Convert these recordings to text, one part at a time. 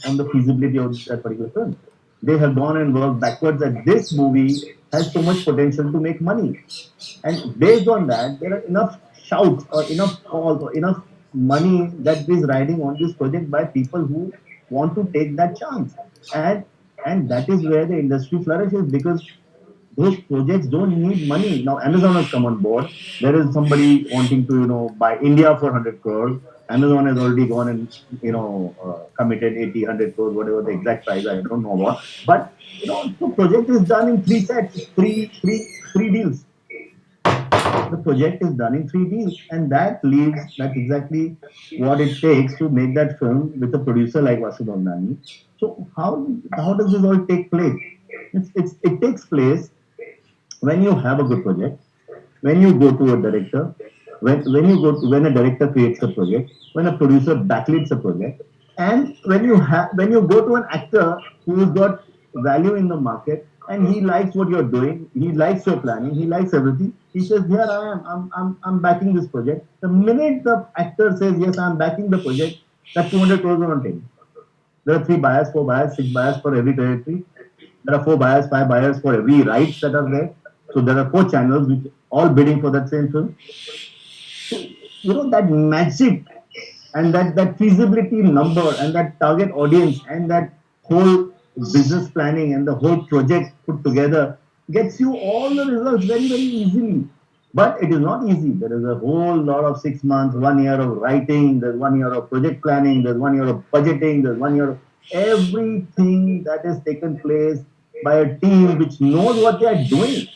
on the feasibility of that particular film. They have gone and worked backwards that this movie has so much potential to make money. And based on that, there are enough shouts or enough calls or enough money that is riding on this project by people who want to take that chance. And and that is where the industry flourishes because those projects don't need money. Now Amazon has come on board. There is somebody wanting to, buy India for 100 crores. Amazon has already gone and, committed 80, 100 crores, whatever the exact price, I don't know about. But, the project is done in three sets, three deals. The project is done in 3D, and that's exactly what it takes to make that film with a producer like Vasu Bandani. So how does this all take place? It takes place when you have a good project, when you go to a director, when a director creates a project, when a producer backleads a project, and when you go to an actor who's got value in the market and he likes what you're doing, he likes your planning, he likes everything. He says, "Here I am. I'm backing this project." The minute the actor says, "Yes, I'm backing the project," that 200 crores are on table. There are three buyers, four buyers, six buyers for every territory. There are four buyers, five buyers for every rights that are there. So there are four channels which all bidding for that same film. So that magic and that feasibility number and that target audience and that whole business planning and the whole project put together gets you all the results very very easily. But it is not easy. There is a whole lot of 6 months, 1 year of writing, there's 1 year of project planning, there's 1 year of budgeting, there's 1 year of everything that has taken place by a team which knows what they are doing.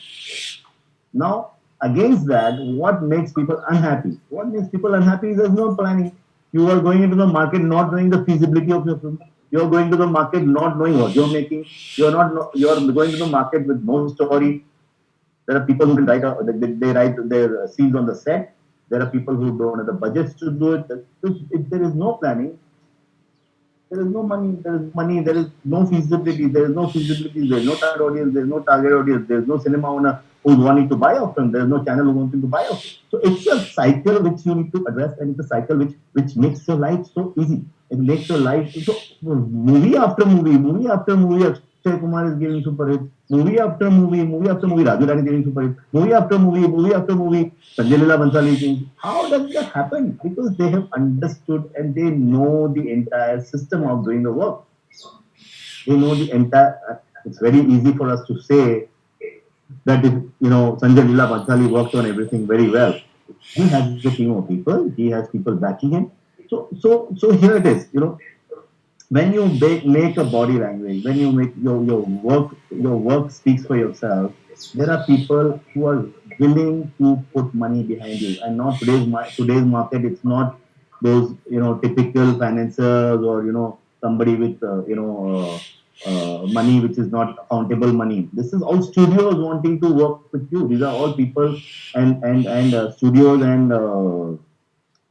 Now, against that, what makes people unhappy? What makes people unhappy is there's no planning. You are going into the market not knowing the feasibility of your film. You're going to the market not knowing what you're making. You're going to the market with no story. There are people who can write, they write their scenes on the set. There are people who don't have the budgets to do it. If there is no planning, there is no money. There is money. There is no feasibility. There is no feasibility. There is no target audience. There is no target audience. There is no cinema owner who's wanting to buy a film. There is no channel who wanting to buy a film. So it's a cycle which you need to address, and it's a cycle which makes your life so easy. It makes your life so movie after movie. Akshay Kumar is giving super hit. Movie after movie. Raju Rani is giving super hit. Movie after movie. Sanjay Leela Bhansali is giving. How does that happen? Because they have understood and they know the entire system of doing the work. They know the entire. It's very easy for us to say that if Sanjay Leela Bhansali worked on everything very well. He has a team of people. He has people backing him. So here it is. When you make a body language, when you make your work speaks for yourself. There are people who are willing to put money behind you, and not today's market. It's not those typical financiers or somebody with money which is not accountable money. This is all studios wanting to work with you. These are all people and studios and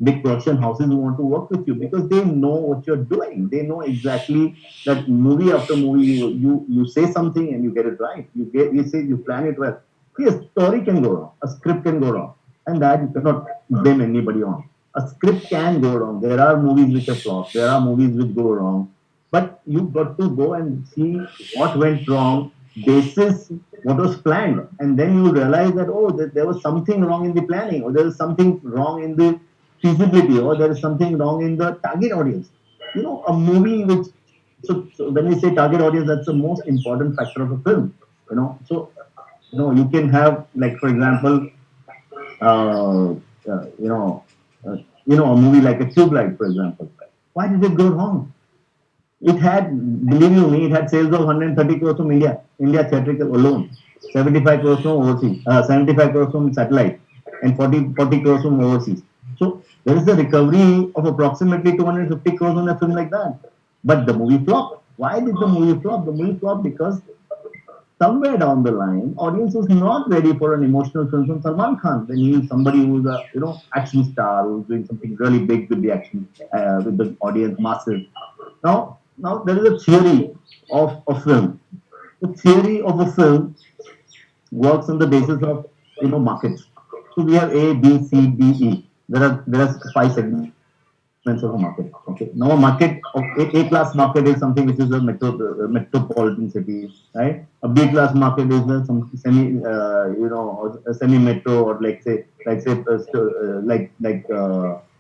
big production houses who want to work with you because they know what you're doing. They know exactly that movie after movie you say something and you get it right. You plan it well. See, a story can go wrong, a script can go wrong, and that you cannot blame anybody on. A script can go wrong. There are movies which are flopped. There are movies which go wrong, but you've got to go and see what went wrong basis what was planned, and then you realize that there was something wrong in the planning, or there is something wrong in the feasibility, or there is something wrong in the target audience. A movie which so when we say target audience, that's the most important factor of a film. So you can have, like, for example, uh, uh, you know uh, a movie like a Tube Light, for example. Why did it go wrong? It had, believe you me, it had sales of 130 crores from India theatrical alone, 75 crores from overseas, 75 crores from satellite, and 40 crores from overseas. So there is a recovery of approximately 250 crores on a film like that. But the movie flopped. Why did the movie flop? The movie flopped because somewhere down the line, audience was not ready for an emotional film from Salman Khan. They need somebody who's a action star who's doing something really big with the action, with the audience masses. Now there is a theory of a film. The theory of a film works on the basis of markets. So we have A, B, C, D, E. There are five segments. expensive a market. Okay, now a market of A class market is something which is a metropolitan city, right? A B class market is some semi, a semi metro, or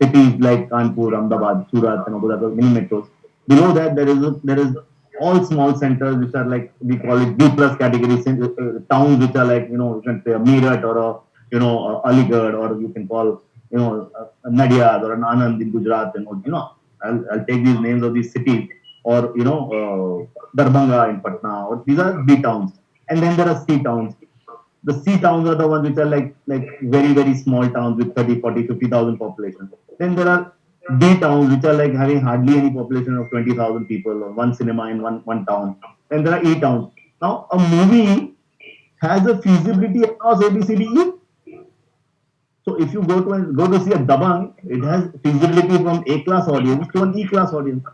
cities like Kanpur, Ahmedabad, Surat, and all that mini metros. Below that, there is all small centers which are like, we call it B plus category towns, which are like, you can say a Meerut, or a, Aligarh, or you can call, a Nadiad or an Anand in Gujarat, and I'll take these names of these cities, or Darbhanga in Patna, or these are B towns. And then there are C towns. The C towns are the ones which are like very, very small towns with 30, 40, 50,000 population. Then there are D towns which are like having hardly any population of 20,000 people, or one cinema in one town. Then there are E towns. Now a movie has a feasibility across A, B, C, D, E. So if you go to see a Dabang, it has feasibility from A class audience to an E class audience.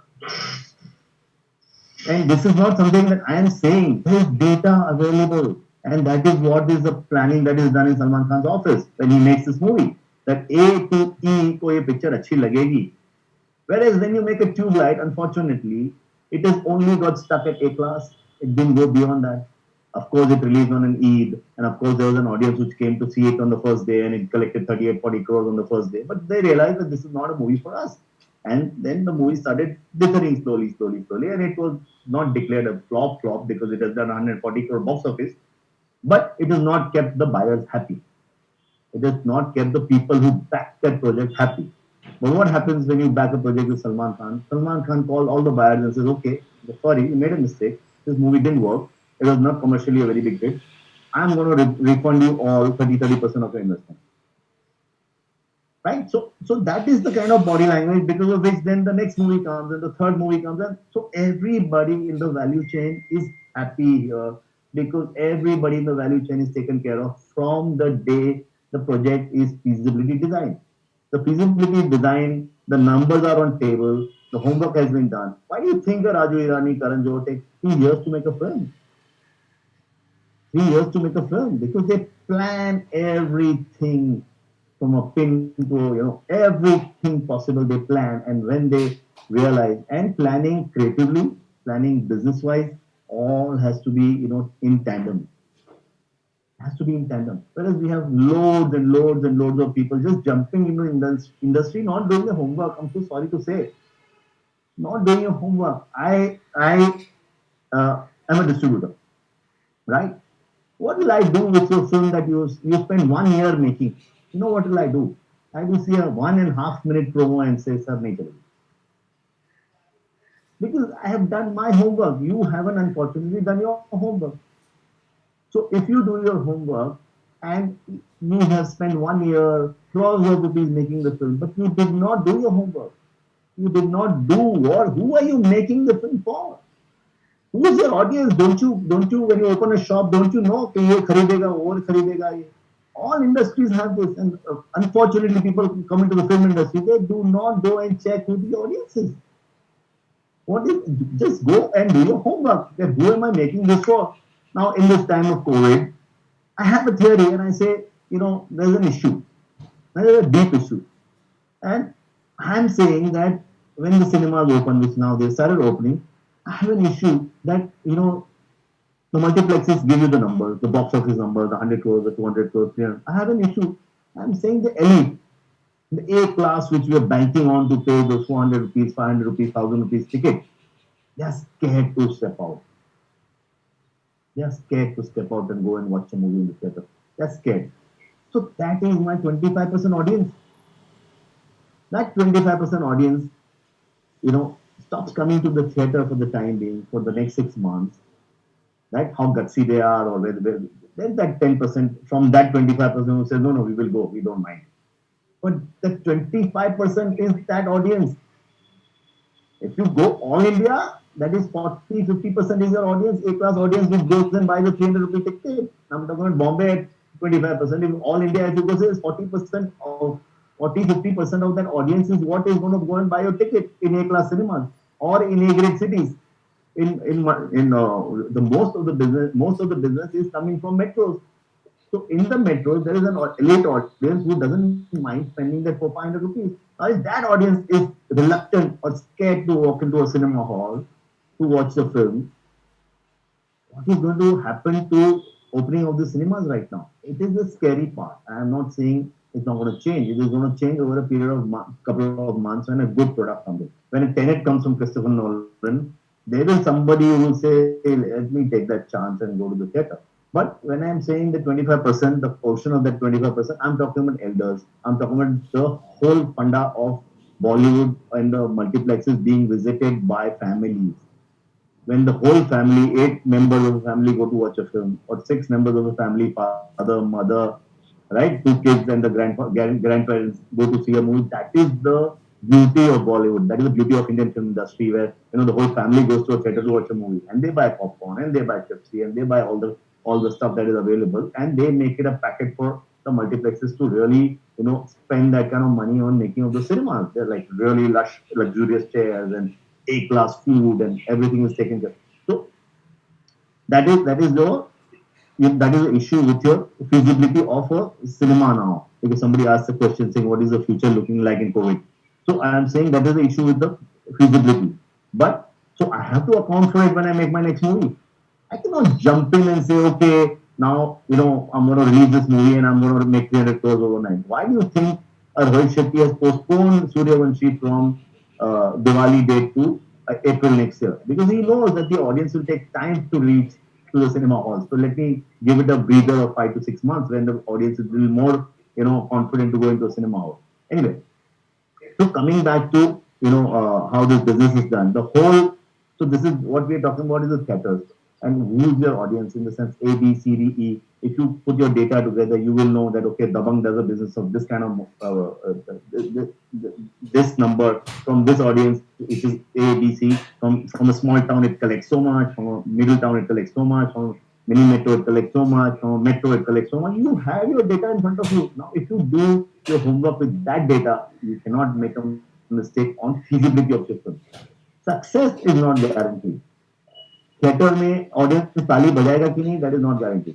And this is not something that I am saying. There is data available. And that is what is the planning that is done in Salman Khan's office when he makes this movie. That A to E ko ye picture achhi lagegi. Whereas when you make a tube light, unfortunately, it has only got stuck at A class. It didn't go beyond that. Of course, it released on an Eid, and of course, there was an audience which came to see it on the first day, and it collected 38, 40 crores on the first day. But they realized that this is not a movie for us. And then the movie started dithering slowly, slowly, slowly, and it was not declared a flop because it has done 140 crore box office, but it has not kept the buyers happy. It has not kept the people who back that project happy. But what happens when you back a project with Salman Khan? Salman Khan called all the buyers and says, okay, sorry, you made a mistake. This movie didn't work. It was not commercially a very big hit. I'm going to refund you all 30% of your investment. Right? So that is the kind of body language, because of which then the next movie comes and the third movie comes. And so everybody in the value chain is happy here, because everybody in the value chain is taken care of from the day the project is feasibility design. The feasibility design, the numbers are on table, the homework has been done. Why do you think that Raju Irani, Karan Johar take 3 years to make a film? 3 years to make a film, because they plan everything from a pin to, everything possible they plan. And when they realize, and planning creatively, planning business wise, all has to be, in tandem. Has to be in tandem. Whereas we have loads and loads and loads of people just jumping into industry, not doing the homework. I'm so sorry to say, not doing your homework. I am a distributor, right? What will I do with your film that you spend 1 year making? You know what will I do? I will see a 1.5 minute promo and say, sir, nahi chalegi. Because I have done my homework. You haven't unfortunately done your homework. So if you do your homework and you have spent 1 year, crores of rupees making the film, but you did not do your homework. You did not do what? Who are you making the film for? Who is your audience? Don't you when you open a shop, don't you know कि ये खरीदेगा और खरीदेगा ये? All industries have this, and unfortunately, people come into the film industry, they do not go and check who the audience is. What is, just go and do your homework. That who am I making this for? Now, in this time of COVID, I have a theory, and I say, there's an issue. There's a deep issue. And I'm saying that when the cinemas open, which now they started opening, I have an issue that, the multiplexes give you the numbers, the box office numbers, the 100 crores, the 200 crores, 300. I have an issue. I'm saying the elite, the A class, which we are banking on to pay those 400 rupees, 500 rupees, 1000 rupees ticket, they are scared to step out. They are scared to step out and go and watch a movie in the theater. They are scared. So that is my 25% audience. That 25% audience, stops coming to the theater for the time being, for the next 6 months, right? How gutsy they are, or then that 10% from that 25% who says, no, we will go, we don't mind. But the 25% is that audience. If you go all India, that is 40, 50% is your audience, A class audience, which goes and buys the 300 rupee ticket. I'm talking about Bombay at 25%. If all India, if you go say 40% of 40, 50% of that audience is what is going to go and buy your ticket in A class cinemas or in A grade cities. The most of the business is coming from metros. So in the metros, there is an elite audience who doesn't mind spending that for 500 rupees. Now, if that audience is reluctant or scared to walk into a cinema hall to watch the film, what is going to happen to opening of the cinemas right now? It is the scary part. I am not saying it's not going to change. It is going to change over a period of couple of months when a good product comes in. When a Tenet comes from Christopher Nolan, there is somebody who will say, "Let me take that chance and go to the theater." But when I'm saying the 25%, the portion of that 25%, I'm talking about elders. I'm talking about the whole funda of Bollywood and the multiplexes being visited by families when the whole family, 8 members of the family go to watch a film, or 6 members of the family, father, mother, right, 2 kids and the grandparents go to see a movie. That is the beauty of Bollywood. That is the beauty of Indian film industry, where the whole family goes to a theater to watch a movie, and they buy popcorn, and they buy Pepsi, and they buy all the stuff that is available, and they make it a packet for the multiplexes to really spend that kind of money on making of the cinemas. They're like really luxurious chairs and A-class food and everything is taken care. So that is the issue with your feasibility of a cinema now. Because somebody asked a question saying, "What is the future looking like in COVID?" So I am saying that is the issue with the feasibility. But so I have to account for it when I make my next movie. I cannot jump in and say, "Okay, now I'm going to release this movie and I'm going to make 300 crores overnight." Why do you think Rohit Shetty has postponed Suryavanshi from Diwali date to April next year? Because he knows that the audience will take time to reach to the cinema halls. So let me give it a breather of 5 to 6 months when the audience is a little more confident to go into a cinema hall. Anyway, so coming back to how this business is done, the whole so this is what we are talking about is the theaters and who's your audience in the sense A, B, C, D, E. If you put your data together, you will know that okay, Dabang does a business of this kind of this number from this audience, which is A, B, C. From a small town, it collects so much. From a middle town, it collects so much. From a mini metro, it collects so much. From a metro, it collects so much. You have your data in front of you. Now, if you do your homework with that data, you cannot make a mistake on feasibility of your film. Success is not guaranteed. Theatre में audience ताली बजाएगा कि नहीं that is not guarantee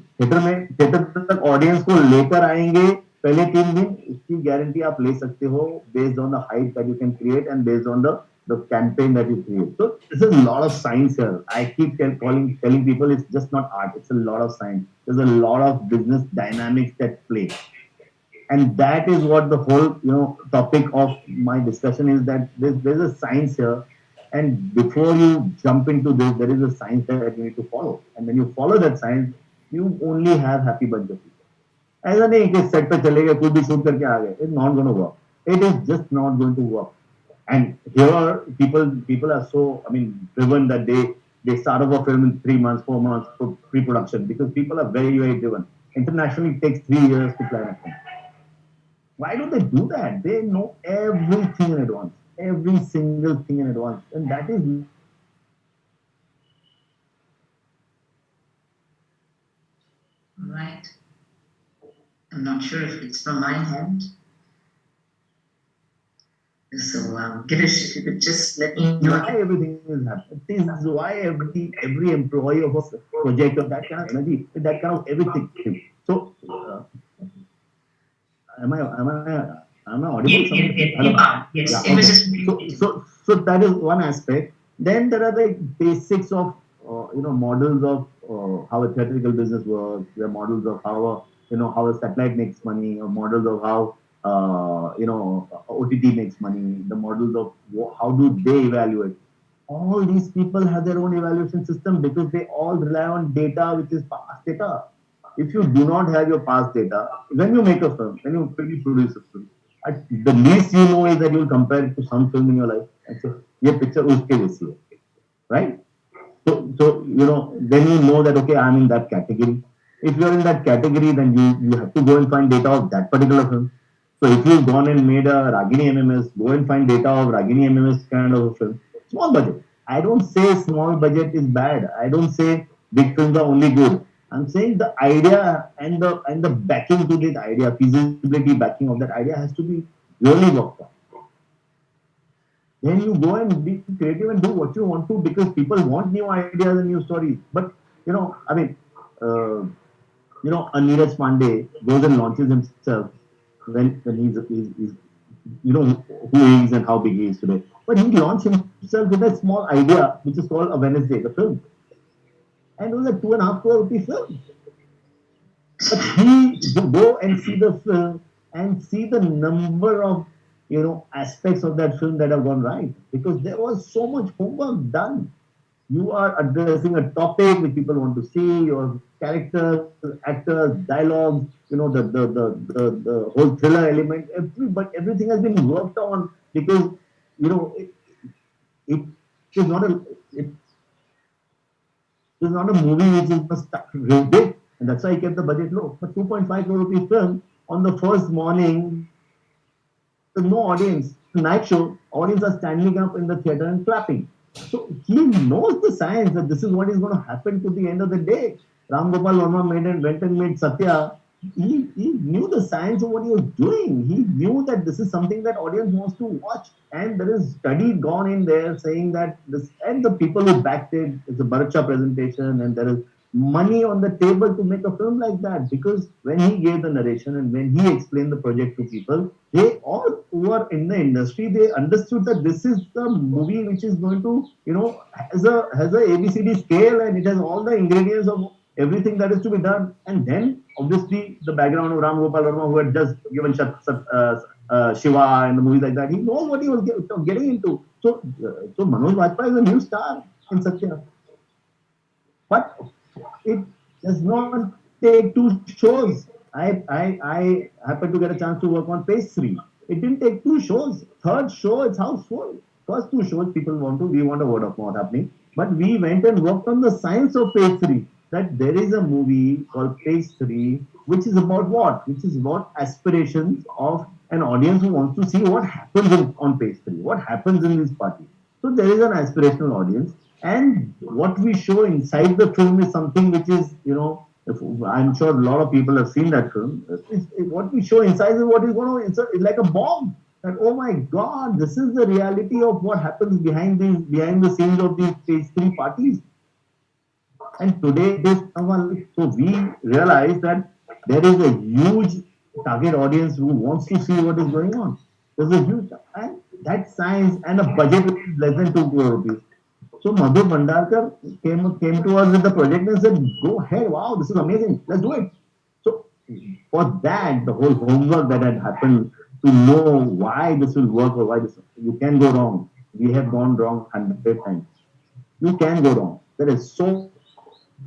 theatre तक audience को लेकर आएंगे पहले 3 दिन इसकी गारंटी आप ले सकते हो based on the hype that you can create and based on the campaign that you create. So this is a lot of science here. I keep telling people it's just not art. It's a lot of science. There's a lot of business dynamics that play, and that is what the whole topic of my discussion is. That there's a science here, and before you jump into this, there is a science that you need to follow. And when you follow that science, you only have happy bunch of people. ऐसा नहीं कि set पे चले गए कुछ भी shoot करके आ गए. It's not going to work. It is just not going to work. And here people are so driven that they start off a film in 3 months, 4 months for pre-production because people are very driven. Internationally, it takes 3 years to plan a film. Why do they do that? They know everything in advance, every single thing in advance, and that is not the art. That is not the art. Right. I'm not sure if it's from my hand. So, Girish, if you could just let me know. Why everything is happening. This is why every employee of a project of that kind of energy, that kind of everything. So, am I audible? You Hello. are. Yes. Yeah. It was Okay. just. So that is one aspect. Then there are the basics of models of how a theatrical business works. There are models of how how a satellite makes money, or models of how OTT makes money. The models of how do they evaluate. All these people have their own evaluation system because they all rely on data, which is past data. If you do not have your past data, when you make a film, when you produce a film, the least you know is that you will compare it to some film in your life and say, "ये picture उसके जैसी है," right? So then you know that okay, I'm in that category. If you're in that category, then you have to go and find data of that particular film. So if you've gone and made a Ragini MMS, go and find data of Ragini MMS kind of a film. Small budget. I don't say small budget is bad. I don't say big films are only good. I'm saying the idea and the backing to that idea, feasibility backing of that idea has to be really worked on. Then you go and be creative and do what you want to because people want new ideas and new stories. But uh, a Neeraj Pandey goes and launches himself when he's you know who he is and how big he is today. But he launched himself with a small idea, which is called A Wednesday, the film, and it was a 2.5 crore rupee film. But he to go and see the film and see the number of aspects of that film that have gone right because there was so much homework done. You are addressing a topic which people want to see, your characters, actors, dialogues, the whole thriller element, but everything has been worked on because it is not a it is not a movie which is must real big, and that's why I kept the budget low. But 2.5 crore rupee film on the first morning, there's no audience. Night show, audience are standing up in the theater and clapping. So he knows the science that this is what is going to happen to the end of the day. Ram Gopal Verma went and made Satya. He knew the science of what he was doing. He knew that this is something that audience wants to watch. And there is study gone in there saying that this, and the people who backed it, it's a Bharat presentation, and there is money on the table to make a film like that because when he gave the narration and when he explained the project to people, they all who were in the industry, they understood that this is the movie which is going to, has a ABCD scale and it has all the ingredients of everything that is to be done. And then obviously the background of Ram Gopal Verma, who had just given Shiva and the movies like that, he knows what he was getting into. So Manoj Vajpayee is a new star in Satya, but it does not take two shows. I happened to get a chance to work on phase three. It didn't take two shows. Third show, it's house full. First two shows, we want a word of mouth happening. But we went and worked on the science of phase three. That there is a movie called Phase Three, which is about what? Which is about aspirations of an audience who wants to see what happens on Phase Three, what happens in this party. So there is an aspirational audience, and what we show inside the film is something which is, if, I'm sure a lot of people have seen that film. What we show inside is what is going to, it's like a bomb. And oh my God, this is the reality of what happens behind the scenes of these phase three parties. And today it is so we realize that there is a huge target audience who wants to see what is going on. There's a huge and that science and a budget which is less than 2 crore rupees. So Madhu Bhandarkar came to us with the project and said, "Go ahead, wow, this is amazing, let's do it." So for that, the whole homework that had happened to know why this will work or why this you can go wrong. We have gone wrong 100 times. You can go wrong. There is so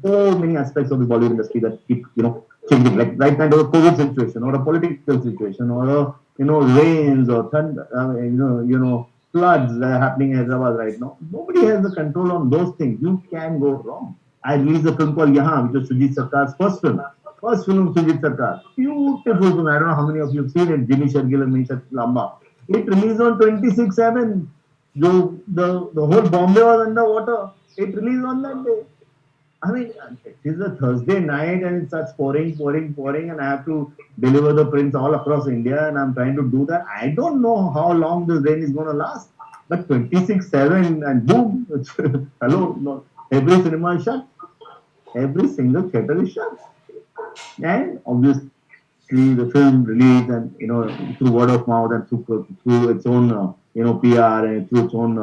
many aspects of the Bollywood industry that keep changing. Like right now, a COVID situation or a political situation or a rains or thunder, floods that are happening in Hyderabad right now. Nobody has the control on those things. You can go wrong. I released a film called Yahan, which was Sujit Sarkar's first film. First film of Sujit Sarkar. Beautiful film. I don't know how many of you have seen it. Jimmy Shergill and Misha Lamba. It released on 26/7. The whole Bombay was underwater. It released on that day. I mean, it is a Thursday night and it starts pouring, and I have to deliver the prints all across India, and I'm trying to do that. I don't know how long this rain is going to last, but 26/7 and boom, hello, no, every cinema is shut, every single theater is shut, and obviously the film release and through word of mouth and through its own PR and through its own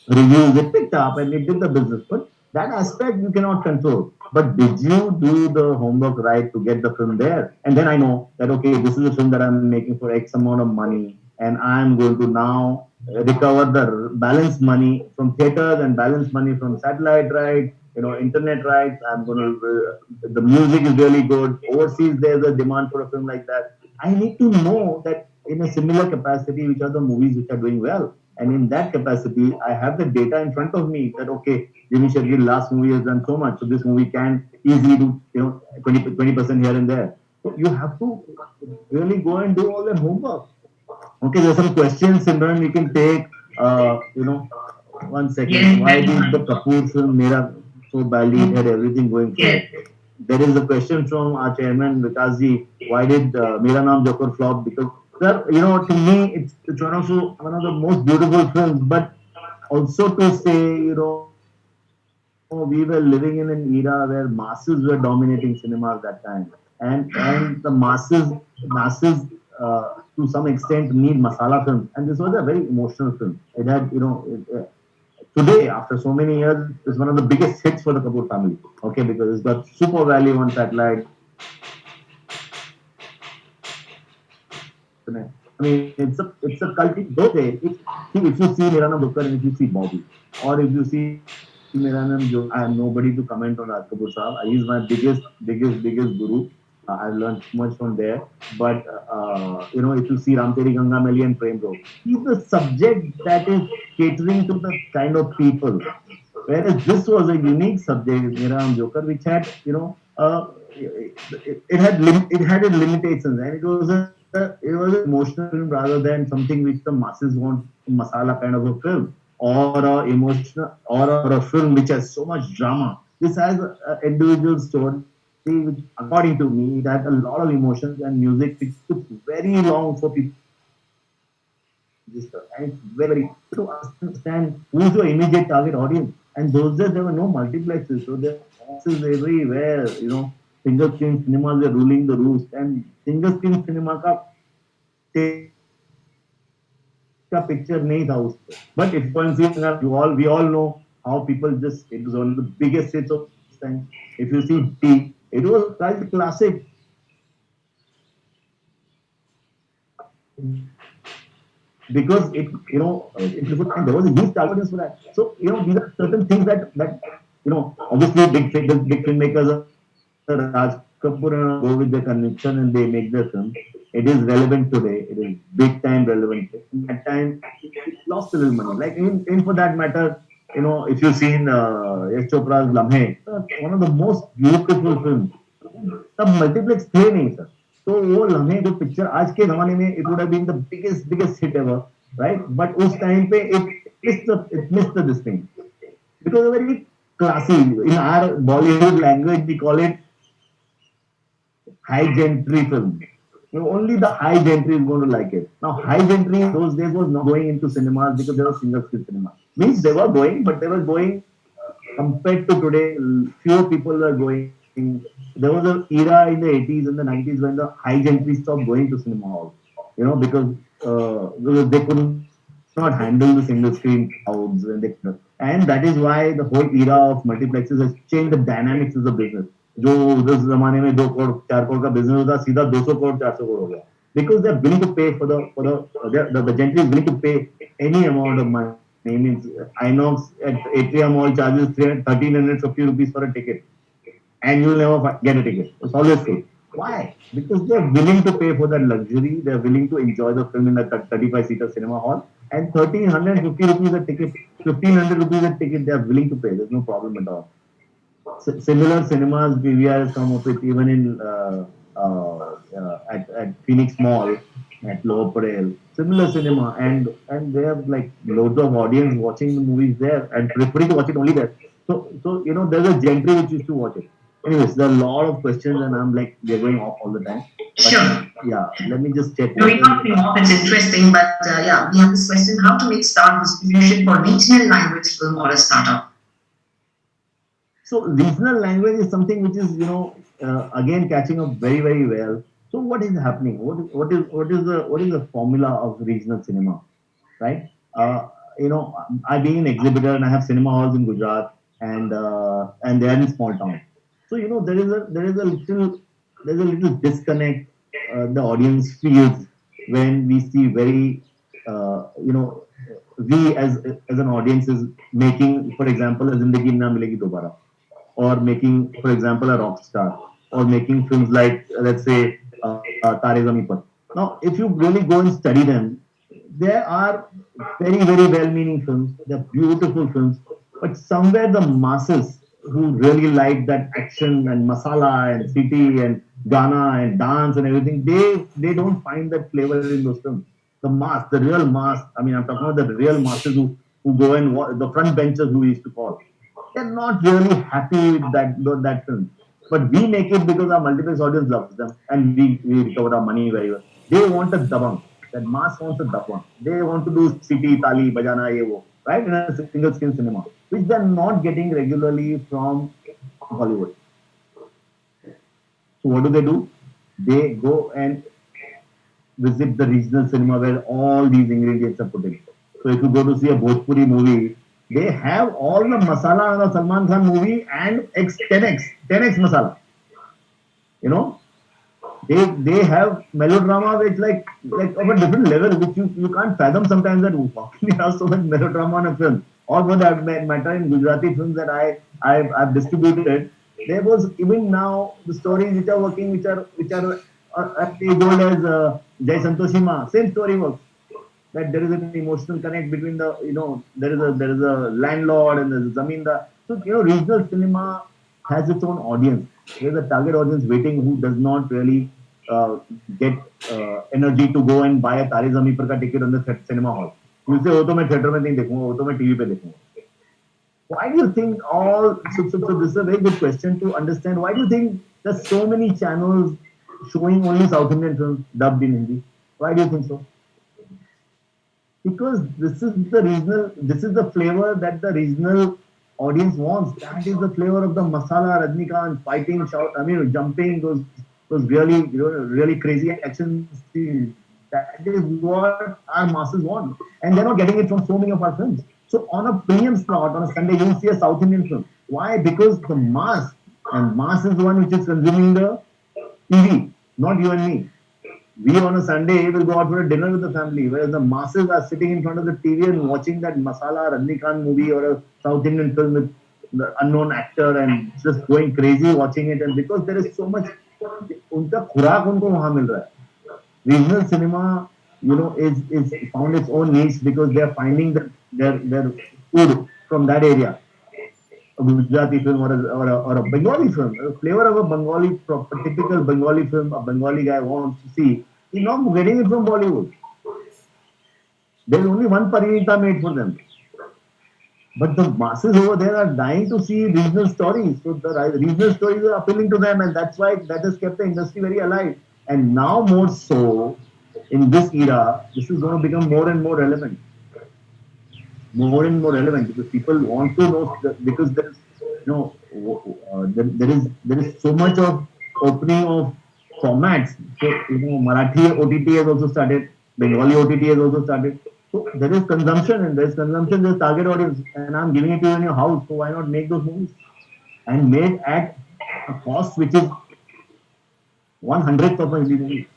reviews, it picked up and it did the business. But that aspect you cannot control. But did you do the homework right to get the film there? And then I know that okay, this is a film that I'm making for X amount of money, and I'm going to now recover the balance money from theaters and balance money from satellite rights, internet rights. I'm going to the music is really good. Overseas, there's a demand for a film like that. I need to know that in a similar capacity, which are the movies which are doing well. And in that capacity, I have the data in front of me that okay, Jimmy Shergill last movie has done so much, so this movie can easily do 20% here and there. So you have to really go and do all that homework. Okay, there's some questions, Simran. We can take. 1 second. Yes, Why very did the much. Kapoor film Mera so badly? It had everything going for Yes. it. There is a question from our chairman Vikas ji. Why did Mera Naam Joker flop? Because sir, to me, it's one of the most beautiful films. But also to say, we were living in an era where masses were dominating cinemas that time, and the masses to some extent need masala films, and this was a very emotional film. It had, today after so many years, it's one of the biggest hits for the Kapoor family. Okay, because it's got super value on satellite. I mean, it's a cult. Those days, if you see Mera Naam Dukkar and if you see Bobby, or if you see Mera Naam Jo, I am nobody to comment on Raj Kapoor Sahab. He is my biggest guru. I've learned much from there. But if you see Ram Teri Ganga Meli and Prem Bro, he's the subject that is catering to the kind of people. Whereas this was a unique subject, Niram Joker, which had, it had its limitations, and it was an emotional film rather than something which the masses want, masala kind of a film, or a emotional, or a film which has so much drama. This has an individual story, which, according to me, it had a lot of emotions and music, which took very long for people to register. And it's very to understand who's your immediate target audience. And those days there were no multiplexes, so there were boxes everywhere. Single screen cinemas were ruling the roost, and single screen cinema का take a picture नहीं था उसपे. But if you can see, we all know how people just, it was one of the biggest hits of its time. If you see D, it was a cult classic because it was, and there was a huge target audience for that. So these are certain things that obviously big filmmakers, Raj Kapoor and all, go with their conviction and they make their film. It is relevant today. It is big time relevant. In that time, it lost a little money. Like in for that matter, if you've seen Yash Chopra's Lamhe, one of the most beautiful films. तब multiplex थे नहीं sir. तो वो लम्हे जो picture आज के जमाने में it would have been the biggest hit ever, right. But उस टाइम पे it missed this thing because they're very classy. In our Bollywood language, we call it high gentry film. Only the high gentry is going to like it. Now, high gentry in those days was not going into cinemas because there was single screen cinema. Means they were going, but they were going compared to today. Fewer people were going. There was an era in the 80s and the 90s when the high gentry stopped going to cinema halls. Because they could not handle the single screen crowds, and that is why the whole era of multiplexes has changed the dynamics of the business. जो उस जमाने में 2 करोड़ 4 करोड़ का business होता सीधा 200 करोड़ 400 करोड़ हो गया because they are willing to pay the gentry is willing to pay any amount of money. Means Inox at Atrium Mall charges 1,350 rupees for a ticket, and you'll never get a ticket. It's always free. Why? Because they're willing to pay for that luxury. They're willing to enjoy the film in a 35-seater cinema hall. And 1,350 rupees a ticket, 1,500 rupees a ticket, they're willing to pay. There's no problem at all. Similar cinemas PVR has come up with even in at Phoenix Mall at Lower Parel. Similar cinema, and they have like loads of audience watching the movies there and preferring to watch it only there. So there's a gentry which used to watch it. Anyways, there are a lot of questions, and I'm like we're going off all the time. But Sure. yeah, let me just check. No, we're not going off. It's interesting, but yeah, we have this question: how to make star distribution for regional language film or a startup? So regional language is something which is again catching up very very well. So what is happening? What is the formula of regional cinema, right? I being an exhibitor and I have cinema halls in Gujarat and they are in small towns. So there is a little disconnect the audience feels when we see very we as an audience is making, for example, a Zindagi Na Milegi Dobara, or making, for example, a rock star, or making films like, let's say, Tare Zameen Par. Now, if you really go and study them, there are very, very well-meaning films. They're beautiful films, but somewhere the masses who really like that action and masala and city and Ghana and dance and everything, they don't find that flavor in those films. The real mass. I mean, I'm talking about the real masses who go and watch, the front benchers who we used to call. They're not really happy with that film. But we make it because our multiplex audience loves them and we recover our money very well. They want a dabang. That mass wants a dabang. They want to do city, tali, bajana, ye wo, right? In a single screen cinema, which they're not getting regularly from Hollywood. So what do? They go and visit the regional cinema where all these ingredients are put in. So if you go to see a Bhojpuri movie, they have all the masala of a Salman Khan movie and X 10x masala. You know, they have melodrama which like of a different level which you can't fathom sometimes that how can you have so much melodrama on a film. Or for that matter in Gujarati films that I've distributed, there was even now the stories which are working which are as old as Jai Santoshima, same story works. That there is an emotional connect between the there is a landlord and there's a zamindar. So regional cinema has its own audience. There's a target audience waiting who does not really get energy to go and buy a Tare Zameen Par ka ticket on the cinema hall. You say, "Oh, तो मैं theater में नहीं देखूंगा, वो तो मैं TV पे देखूंगा." Why do you think so this is a very good question to understand. Why do you think there's so many channels showing only South Indian films dubbed in Hindi? Why do you think so? Because this is the flavor that the regional audience wants. That is the flavor of the masala, Rajnikant fighting, shout, I mean jumping, those really really crazy action scenes. That is what our masses want, and they're not getting it from so many of our films. So on a premium slot on a Sunday, you'll see a South Indian film. Why? Because the mass, and mass is the one which is consuming the TV, not you and me. We on a Sunday will go out for a dinner with the family, whereas the masses are sitting in front of the TV and watching that masala Rajnikant movie or a South Indian film with the unknown actor and just going crazy watching it. And because there is so much, उनका खुराक उनको वहां मिल रहा है. Regional cinema, is found its own niche because they are finding their food from that area. A Gujarati film or a Bengali film, a flavor of a typical Bengali film, a Bengali guy wants to see. He's not getting it from Bollywood. There's only one Parinita made for them. But the masses over there are dying to see regional stories. So the regional stories are appealing to them, and that's why that has kept the industry very alive. And now more so, in this era, this is going to become more and more relevant. More and more relevant because people want to know because there's there is so much of opening of formats. So Marathi OTT has also started, Bengali OTT has also started. So there is consumption and there's consumption, there's target audience, and I'm giving it to you in your house. So why not make those movies and made at a cost which is 1/100th of a Hindi movie.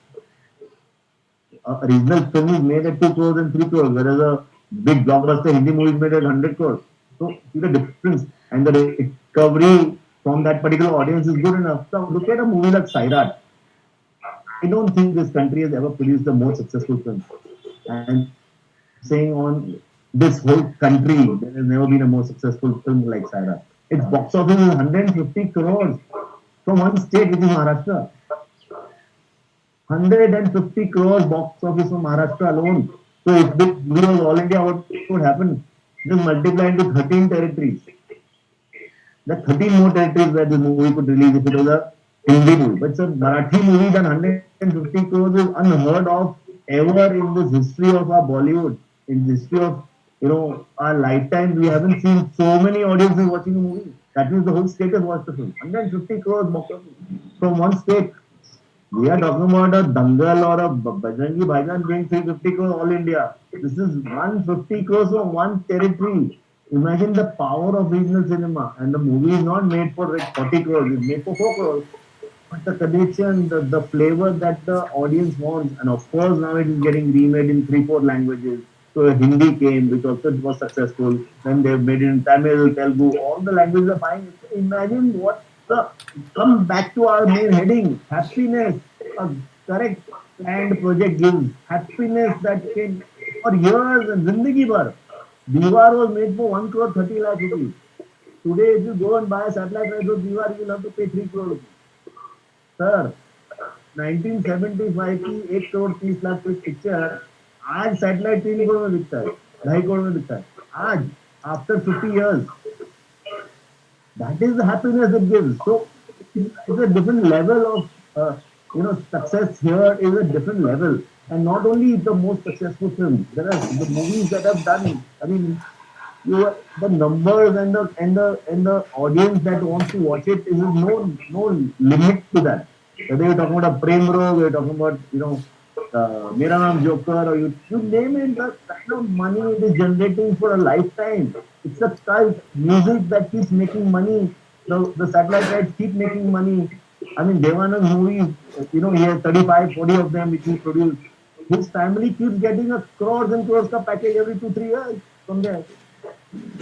A regional film is made at 2 crores and 3 crores, whereas a big blockbuster Hindi movie is made at 100 crores. So see the difference, and the recovery from that particular audience is good enough. So look at a movie like Sairat. I don't think this country has ever produced a more successful film. And saying on this whole country, there has never been a more successful film like Sairat. Its box office is 150 crores from one state, which is Maharashtra. 150 crores box office from Maharashtra alone. So if we was all India, what would happen? Just multiply into 13 territories. There are 13 more territories where the movie could release if it was a Hindi movie. But it's a Marathi movie done 150 crores is unheard of ever in this history of our Bollywood. In the history of our lifetime, we haven't seen so many audiences watching a movie. That means the whole state has watched the film. 150 crores box office from one state. We are talking about a Dangal or a Bajrangi Bhaijaan doing 350 crores all India. This is 150 crores from one territory. Imagine the power of regional cinema. And the movie is not made for like 40 crores, it's made for 4 crores. But the connection, the flavor that the audience wants, and of course now it is getting remade in 3-4 languages. So Hindi came, which also was successful. Then they've made it in Tamil, Telugu, all the languages are buying it. So imagine what the come back to our main heading, happiness. A correct planned project gives happiness that can for years and Zindagi Bhar. Diwar was made for 1 crore 30 lakh rupees. Today, if you go and buy a satellite right of Diwar, you will have to pay 3 crore rupees. Sir, 1975 की 1 करोड़ 30 लाख की picture आज satellite 3 crore में बिकता है, 2.5 करोड़ में बिकता है. आज, after 50 years, that is the happiness it gives. So it's a different level of success here is a different level, and not only the most successful films. There are the movies that have done. I mean, the numbers and the audience that wants to watch it is no limit to that. Whether you're talking about a Prem Rog, you're talking about Mera Naam Joker, or you name it, the kind of money it is generating for a lifetime. It's a cult music that keeps making money. The satellite rights keep making money. I mean, Devanand movies, he has 35, 40 of them which he produced. His family keeps getting a crores and crores ka package every 2, 3 years from there.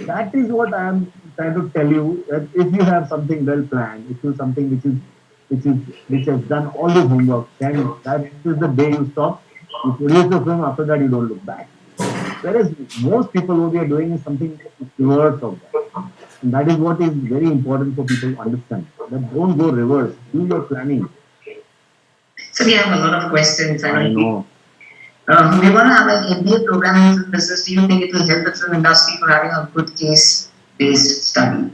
That is what I am trying to tell you. That if you have something well planned, if you something which has done all the homework, then that is the day you stop. You produce the film. After that, you don't look back. Whereas most people, what they are doing is something reverse of that, and that is what is very important for people to understand. That don't go reverse. Do your planning. So we have a lot of questions. I I mean, know. we want to have an MBA program in film business. Do you think it will help the film industry for having a good case-based study?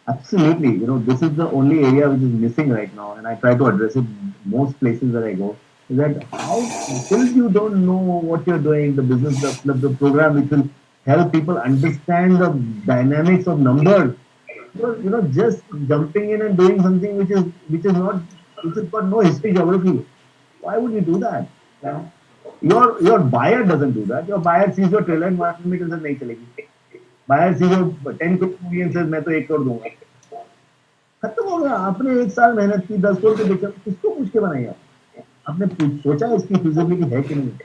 Absolutely. This is the only area which is missing right now, and I try to address it most places that I go. Is that how till you don't know what you're doing, the business, the program which will help people understand the dynamics of numbers. Just jumping in and doing something which is got no history geography. Why would you do that? You know? Your buyer doesn't do that. Your buyer sees your trailer and 1 minute से नहीं चलेगी. Buyer sees your 10 crore movie and says मैं तो 1 crore दूंगा. खत्म हो गया. आपने 1 साल मेहनत की 10 crore के पिक्चर किसको पूछ के बनाई आप? आपने सोचा इसकी फिजिबिलिटी है कि नहीं है?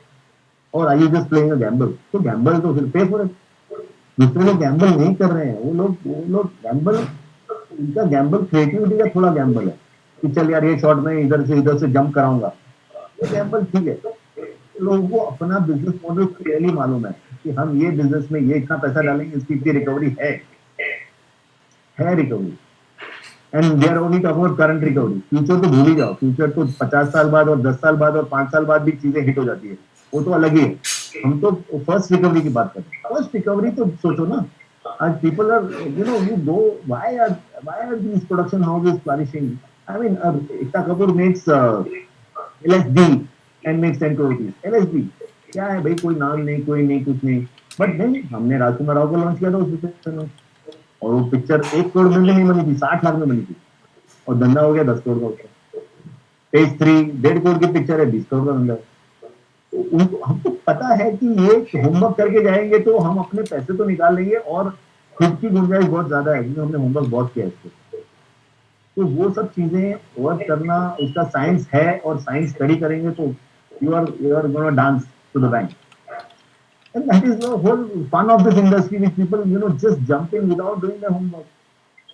और I you just playing a gamble? तो गैम्बल तो फिर पे फॉर इट. दूसरे लोग गैम्बल नहीं कर रहे हैं. वो लोग गैम्बल, उनका गैम्बल क्रिएटिविटी का थोड़ा गैम्बल है कि चल यार ये शॉट में इधर से जंप कराऊंगा. ये गैम्बल ठीक है. लोगों को अपना बिजनेस मॉडल क्लियरली मालूम है कि हम ये बिजनेस में ये इतना पैसा डालेंगे, इसकी इतनी रिकवरी है recovery. And they are only talking about current recovery. Future तो भूल ही जाओ. फ्यूचर तो 50 साल बाद और 10 साल बाद और 5 साल बाद भी चीजें हिट हो जाती है. वो तो अलग ही है. हम तो फर्स्ट रिकवरी की बात करते हैं. फर्स्ट रिकवरी तो सोचो ना. आज people are you go why are these production houses flourishing. I mean Ekta Kapoor makes LSD and makes 10 crore rupees. LSD क्या है भाई? कोई नाम नहीं, कोई नहीं, कुछ नहीं. बट नहीं, हमने राजकुमार राव को लॉन्च किया था उस पिक्चर में, और वो पिक्चर 1 करोड़ में भी नहीं बनी थी, 60 लाख में बनी थी, और धंधा हो गया 10 करोड़ का उसका. पेज 3 1.5 करोड़ की पिक्चर है, 20 करोड़ का धंधा है. तो उनको हमको पता है कि ये होमवर्क करके जाएंगे तो हम अपने पैसे तो निकाल लेंगे, और खुद की गुंजाइश बहुत ज्यादा है क्योंकि हमने होमवर्क बहुत किया है इसको. तो वो सब चीजें वर्क करना, उसका साइंस है, और साइंस स्टडी करेंगे तो you are going to dance to the bank. And that is the whole fun of this industry, which people just jump in without doing their homework.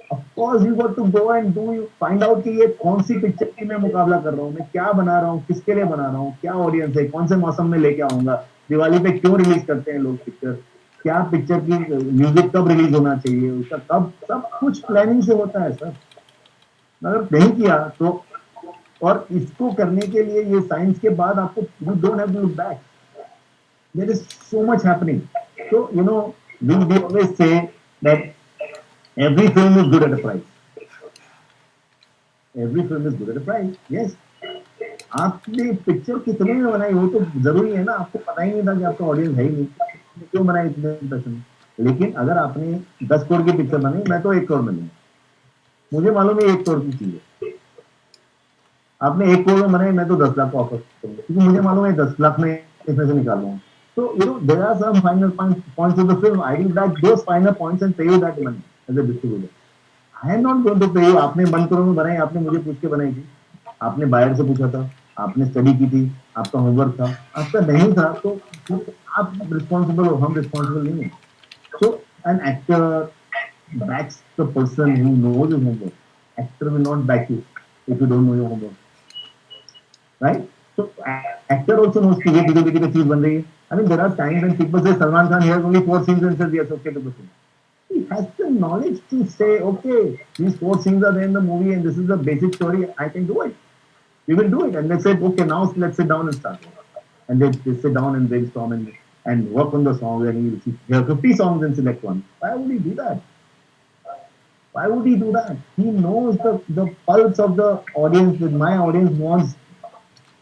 Of course you got to go and find out कि ये कौन सी picture की मैं मुकाबला कर रहा हूँ, मैं क्या बना रहा हूँ, किसके लिए बना रहा हूँ, क्या ऑडियंस है, कौन से मौसम में लेके आऊंगा, दिवाली पे क्यों रिलीज करते हैं लोग पिक्चर, क्या पिक्चर की म्यूजिक कब रिलीज होना चाहिए, उसका कब, सब कुछ प्लानिंग से होता है सर. अगर नहीं किया तो, और इसको करने के लिए ये साइंस के बाद आपको, you don't have to look back. There is so much happening. So we always say that every film is good at a price. Every film is good at a price. Yes. आपने picture कितने में बनाई वो तो जरूरी है ना. आपको पता ही नहीं था कि आपका ऑडियंस है ही नहीं, क्यों बनाई इतने पैसे में. लेकिन अगर आपने 10 करोड़ की पिक्चर बनाई, मैं तो 1 करोड़ में लूंगा, मुझे मालूम है 1 करोड़ की चीज है. आपने 1 करोड़ में बनाई, मैं तो 10 लाख का ऑफर करूंगा क्योंकि मुझे मालूम है 10 लाख में इसमें से निकालूंगा. So there are some final points of the film. I will back those final points and pay you that money as a distributor. I am not going to pay you. आपने 1 करोड़ में बनाई, आपने मुझे पूछ के बनाई थी, आपने बायर से पूछा था, आपने स्टडी की थी, आपका होमवर्क था. आपका नहीं था तो आप रिस्पॉन्सिबल हो, हम रिस्पॉन्सिबल नहीं है. So an actor backs the person who knows his homework. Actor will not back you if you don't know your homework. Right? So actor also knows कि ये फिजिबिलिटी पे चीज बन रही है. I mean, there are times when people say Salman Khan has only 4 scenes and says yes, okay to the film. He has the knowledge to say, okay, these 4 scenes are there in the movie and this is the basic story. I can do it. We will do it. And they said, okay, now let's sit down and start. And they sit down and brainstorm and work on the songs, and he will have 50 songs and select one. Why would he do that? Why would he do that? He knows the pulse of the audience. That my audience wants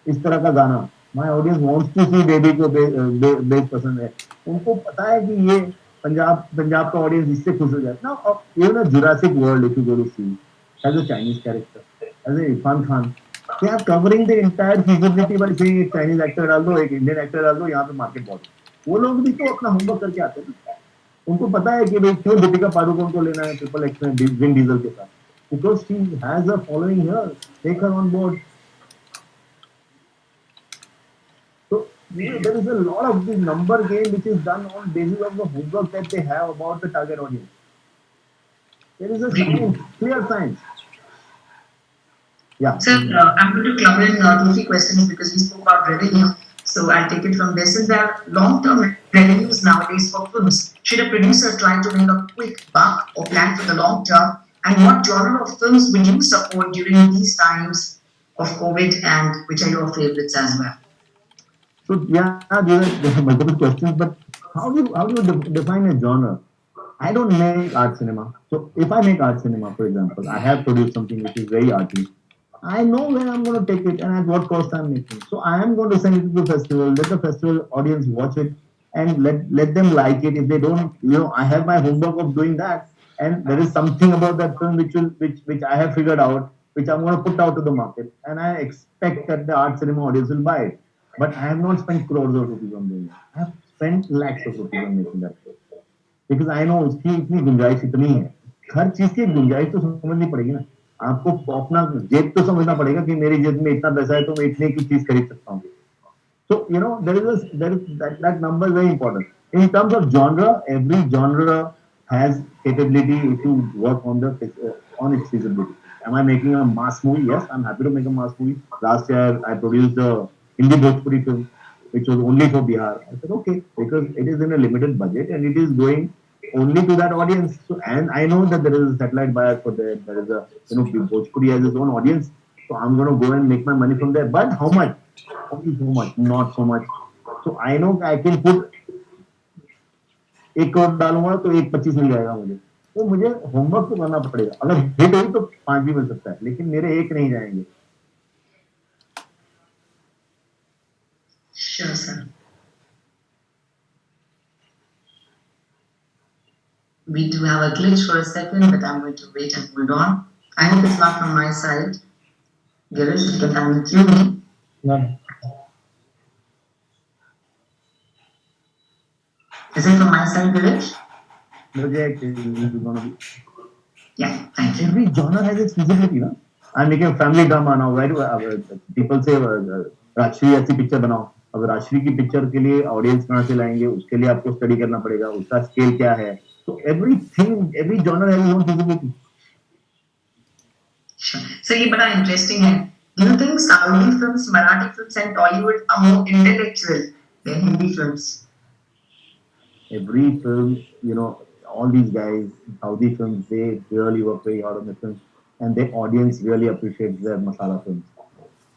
इस तरह का गाना. My audience wants to see baby को base पसंद है. उनको पता है कि ये पंजाब का ऑडियंस इससे खुश हो जाता है. Now, even a Jurassic World, if you go to see, has a Chinese character, has a Irfan Khan. They are covering the entire feasibility by saying एक चाइनीज एक्टर डाल दो, एक इंडियन एक्टर डाल दो, यहाँ पे मार्केट बहुत है। वो लोग भी तो अपना होमवर्क करके आते हैं ना। उनको पता है कि भाई क्यों दीपिका पादुकोण को लेना है ट्रिपल एक्स में विन डीजल के साथ, because she has a following here, take her on board. So there is a lot of this number game which is done on basis of the homework that they have about the target audience. There is a Really. science, clear science. Yeah. Sir, I'm going to club in 2, 3 questions because we spoke about revenue. So I'll take it from this. Since there are long-term revenues nowadays for films, should a producer try to make a quick buck or plan for the long term? And what genre of films would you support during these times of COVID? And which are your favorites as well? So yeah, there are multiple questions, but how do you define a genre? I don't make art cinema. So if I make art cinema, for example, I have produced something which is very arty. I know where I'm going to take it and at what cost I'm making. So I am going to send it to the festival, let the festival audience watch it, and let them like it. If they don't, I have my homework of doing that, and there is something about that film which I have figured out, which I'm going to put out to the market, and I expect that the art cinema audience will buy it. But I have not spent crores of rupees on doing it. I have spent lakhs of rupees on making that film. Because I know उसकी इतनी गुंजाइश इतनी है, हर चीज की गुंजाइश तो समझनी पड़ेगी ना। आपको अपना जेब तो समझना पड़ेगा कि मेरी जेब में इतना पैसा है तो मैं इतने की चीज खरीद सकता हूँ। So that number is very important. In terms of genre, every genre has capability to work on on its feasibility. Am I making a mass movie? Yes, I'm happy to make a mass movie. Last year, I produced a Hindi Bhojpuri film, which was only for Bihar. I said okay, because it is in a limited budget and it is going only to that audience. So, and I know that there is a satellite bias for that. There is a Bhojpuri has its own audience. So I'm going to go and make my money from there. But how much? Only so much, not so much. So I know I can put 1 crore डालूंगा तो 1.25 मिल जाएगा मुझे। तो मुझे homework तो करना पड़ेगा। अगर हिट हुई तो 5 भी मिल सकता है, लेकिन मेरे 1 नहीं जाएंगे। Sure, sir. We do have a glitch for a second, but I'm going to wait and hold on. I hope it's not from my side. Girish, if you can unmute me. No. Is it from my side, Girish? Project is gonna be. Yeah, thank you. Every genre has its feasibility, ना? I'm making a family drama now. Why do people say Rajshree ऐसी picture बनाओ? अब राजश्री की picture के लिए audience कहाँ से लाएंगे? उसके लिए आपको स्टडी करना पड़ेगा, उसका स्केल क्या है? So every genre has its own feasibility. Sure. So ये बड़ा interesting है. Do you think Saudi films, Marathi films, and Tollywood are more intellectual than Hindi films? Every film, all these guys, Saudi films, they really work very hard on the films, and their audience really appreciates their masala films.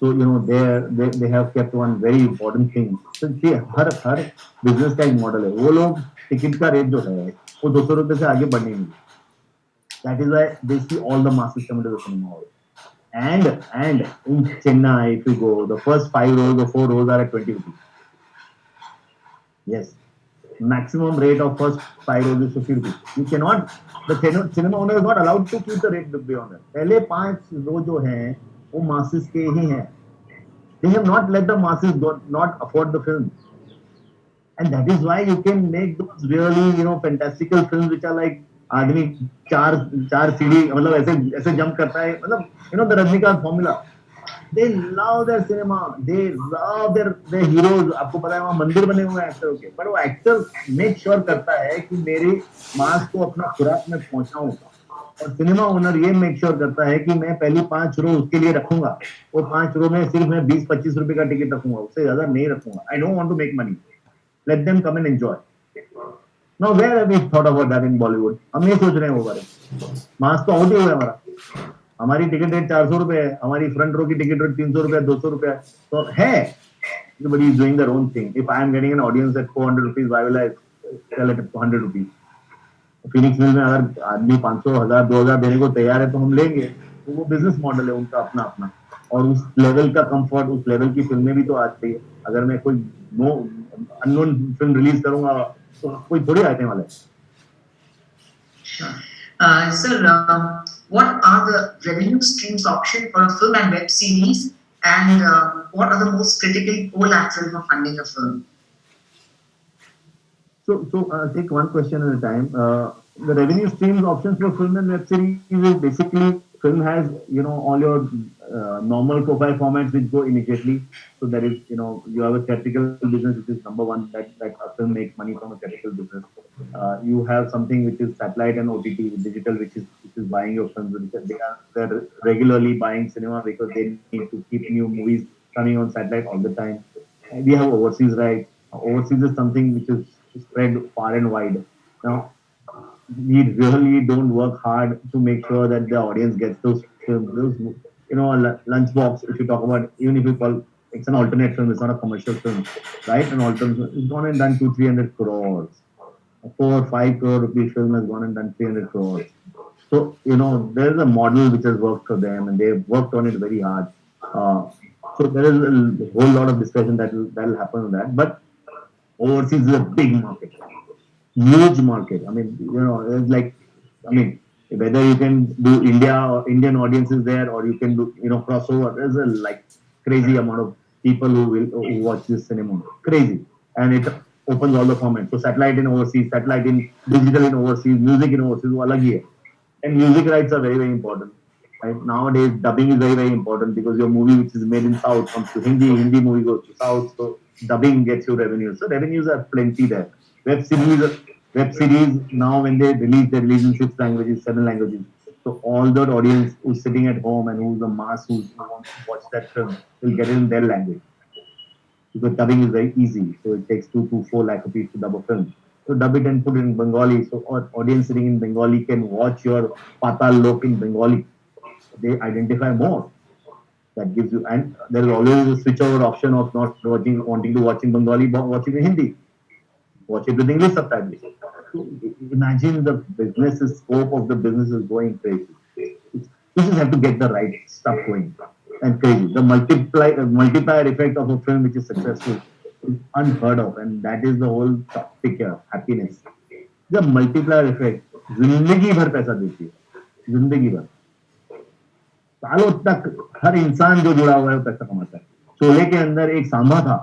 So they have kept one very important thing. So see, her business का एक model है. वो लोग ticket का rate जो है वो 200 रुपए से आगे बढ़ने नहीं. That is why they see all the masses coming to the cinema hall. And in Chennai, if you go, the first 5 rows or 4 rows are at 20 rupees. Yes. Maximum rate of first 5 rows is 50 rupees. You cannot, the cinema owner is not allowed to keep the rate beyond that. पहले 5 row जो हैं वो masses के ही हैं. They have not let the masses not afford the film. And that is why you can make those really fantastical films which are like आदमी चार सीढ़ी मतलब ऐसे जंप करता है, मतलब the Rajinikanth formula. They love their cinema. They love their heroes. आपको पता है वहाँ मंदिर बने हुए हैं एक्टरों के, पर वो एक्टर मेक श्योर करता है कि मेरी मास को अपना खुराक में पहुंचाऊंगा, और सिनेमा ओनर ये मेक श्योर करता है कि मैं पहली 5 रो उसके लिए रखूंगा, वो 5 रो में सिर्फ मैं 20-25 रुपए का टिकट रखूंगा, उससे ज्यादा नहीं रखूंगा. I don't want to make money, let them come and enjoy. Now where have we thought about that in Bollywood? हम नहीं सोच रहे हैं वो बारे में. मास तो आउट ही हुआ हमारा. हमारी टिकट रेट 400 रुपए है, हमारी फ्रंट रो की टिकट रेट 300 रुपए, 200 रुपए है. तो है, everybody is doing their own thing. If I am getting an audience at 400 rupees, why will I sell it at 100 rupees? Phoenix मिल में अगर आदमी 500, 1000, 2000 देने को तैयार है तो हम लेंगे. तो वो बिजनेस मॉडल है उनका अपना अपना, और उस लेवल का कंफर्ट, उस लेवल की फिल्में भी तो आती है. अगर मैं कोई अननोन फिल्म रिलीज करूंगा तो कोई थोड़ी आने वाला है. Sure. Sir, what are the revenue streams option for a film and web series And what are the most critical collateral for funding a film? So take one question at a time. The revenue streams options for film and web series is basically film has all your normal profile formats which go immediately. So there is you have a theatrical business which is number one that a film makes money from a theatrical business. You have something which is satellite and OTT digital which is buying your films. They're regularly buying cinema because they need to keep new movies coming on satellite all the time. We have overseas rights. Overseas is something which is spread far and wide. Now, we really don't work hard to make sure that the audience gets those films. A lunchbox. If you talk about, even if you call it's an alternate film, it's not a commercial film, right? An alternate film, it's gone and done 200-300 crores. A 4 or 5 crore rupee film has gone and done 300 crores. So there's a model which has worked for them, and they've worked on it very hard. Uh, so there is a whole lot of discussion that will happen on that. But overseas is a big market, huge market. I mean, it's like, I mean, whether you can do India or Indian audiences there, or you can do, crossover. There's a like crazy amount of people who watch this cinema, crazy, and it opens all the formats. So satellite in overseas, satellite in digital in overseas, music in overseas, वो अलग ही है. And music rights are very, very important. Right? Nowadays, dubbing is very, very important because your movie which is made in South comes to Hindi, Hindi movie goes to South, so dubbing gets you revenue. So revenues are plenty there. Web series, web series now when they release in 6 languages, 7 languages. So all that audience who's sitting at home and who's a mass who wants to watch that film will get it in their language because dubbing is very easy. So it takes 2 to 4 lakh rupees to dub a film. So dub it and put it in Bengali. So our audience sitting in Bengali can watch your Patal Lok in Bengali. They identify more. That gives you, and there is always a switch over option of not wanting to watch in Bengali, but watching in Hindi. Watch it with English subtitles. So imagine the business scope of the business is going crazy. You just have to get the right stuff going and crazy. The multiplier effect of a film which is successful is unheard of, and that is the whole topic here. Happiness. The multiplier effect जिंदगी भर पैसा देती है जिंदगी भर सालों तक हर इंसान जो जुड़ा हुआ है वो पैसा कमाता है शोले के अंदर एक सांबा था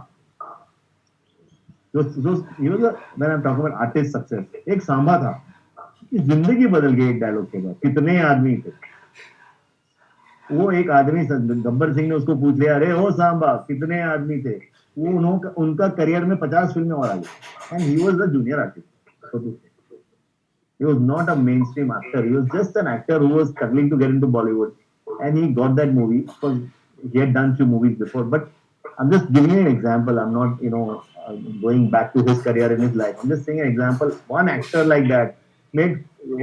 जो मैंने टॉक अबाउट आर्टिस्ट सक्सेस एक सांबा था कि जिंदगी बदल गई एक डायलॉग के बाद कितने आदमी थे वो एक आदमी गब्बर सिंह ने उसको पूछ लिया अरे ओ सांबा कितने आदमी थे वो उनका करियर में 50 फिल्में और आ गई and he was the junior artist he was not a mainstream actor he was just an actor who was struggling to get into Bollywood and he got that movie because he had done few movies before but I'm just giving you an example I'm not going back to his career in his life I'm just saying an example one actor like that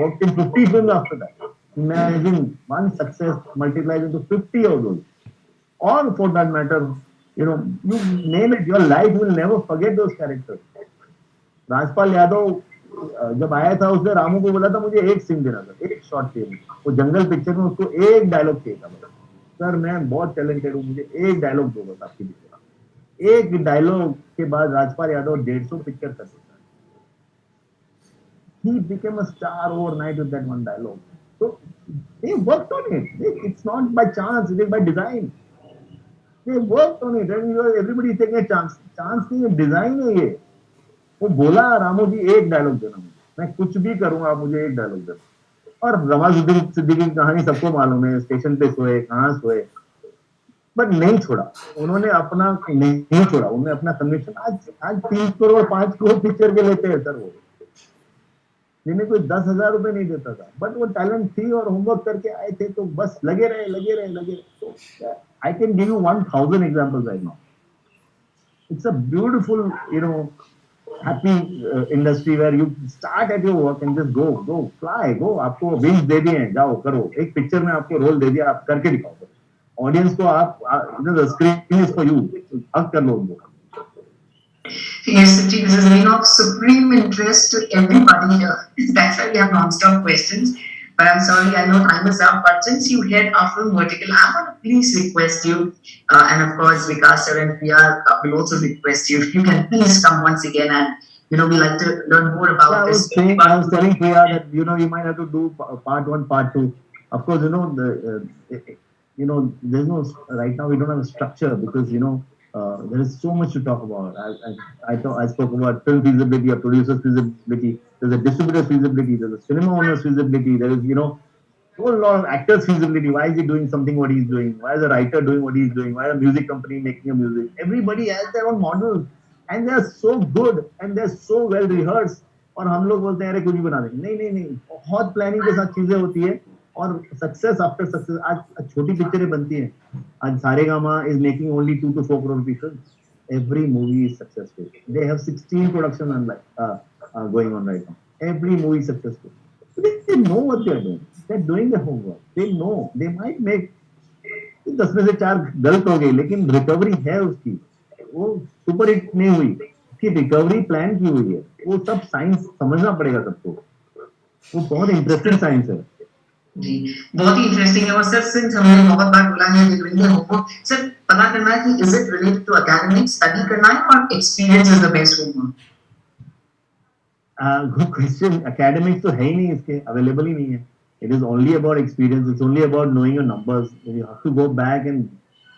worked in 50 films after that imagine one success multiplies into 50 of those or for that matter you name it your life will never forget those characters Rajpal Yadav जब आया था उसने रामू को बोला था मुझे एक scene देना था एक शॉट चाहिए वो जंगल पिक्चर में उसको एक डायलॉग चाहिए था सर मैं बहुत टैलेंटेड हूँ मुझे एक डायलॉग दो बस आपकी पिक्चर एक डायलॉग के बाद राजपाल यादव 150 पिक्चर कर देता है he became a star overnight with that one dialogue so they worked on it it's not by chance it is by design they worked on it and everybody is taking a chance नहीं है design है ये वो बोला रामू जी एक dialogue देना मुझे मैं कुछ भी करूंगा आप मुझे एक डायलॉग देना और नवाजुद्दीन सिद्दीकी की कहानी सबको मालूम है स्टेशन पे सोए कहाँ सोए बट नहीं छोड़ा उन्होंने अपना नहीं छोड़ा उन्होंने अपना कन्विक्शन आज 3 करोड़ 5 करोड़ पिक्चर के लेते हैं सर वो जिन्हें कोई 10,000 रुपए नहीं देता था बट वो टैलेंट थी और होमवर्क करके आए थे तो बस लगे रहे तो I can give you 1000 examples right now it's a beautiful happy industry where you start at your work and just go fly go आपको विंग्स दे दिए हैं जाओ करो एक पिक्चर में आपको रोल दे दिया आप करके दिखाओ ऑडियंस को आप the screen is for you हक कर लो उनको Yes, Sachin, this has been of supreme interest to everybody here. That's why we have non-stop questions. But I'm sorry, I know time is up. But since you head our film vertical, I want to please request you, and of course, Vikas sir and Priya will also request you. If you can please come once again and we like to learn more about this. I was telling Priya that you might have to do part 1, part 2. Of course, there's no right now. We don't have a structure because there is so much to talk about. I spoke about film feasibility, a producer's feasibility. There's a distributor's feasibility. There's a cinema owner's feasibility. There is whole lot of actors' feasibility. Why is he doing something what he's doing? Why is a writer doing what he's doing? Why is a music company making a music? Everybody has their own models, and they're so good and they're so well rehearsed. और हम लोग बोलते हैं अरे कुछ भी बना देंगे, नहीं नहीं नहीं, बहुत प्लानिंग के साथ चीजें होती है और सक्सेस आफ्टर सक्सेस। आज छोटी पिक्चरें बनती हैं, आज Saregama is making only 2 to 4 crore rupees. Every movie is successful. They have 16 production going on right now. Every movie is successful. They know what they are doing. They're doing the homework. They know. They might make 10 में से 4 गलत हो गई, लेकिन recovery है उसकी। वो super hit नहीं हुई, उसकी रिकवरी प्लान की हुई है। वो सब साइंस समझना पड़ेगा सबको। वो बहुत इंटरेस्टिंग साइंस है। जी, बहुत ही इंटरेस्टिंग है। और सर, सिंस हमने बहुत बार बोला है कि डूइंग द होमवर्क, सर पता करना है कि is it related to academic study करना है और experience is the best homework? Good question. Academics तो है ही नहीं, इसके अवेलेबल ही नहीं है। It is only about experience. It's only about knowing your numbers. You have to go back and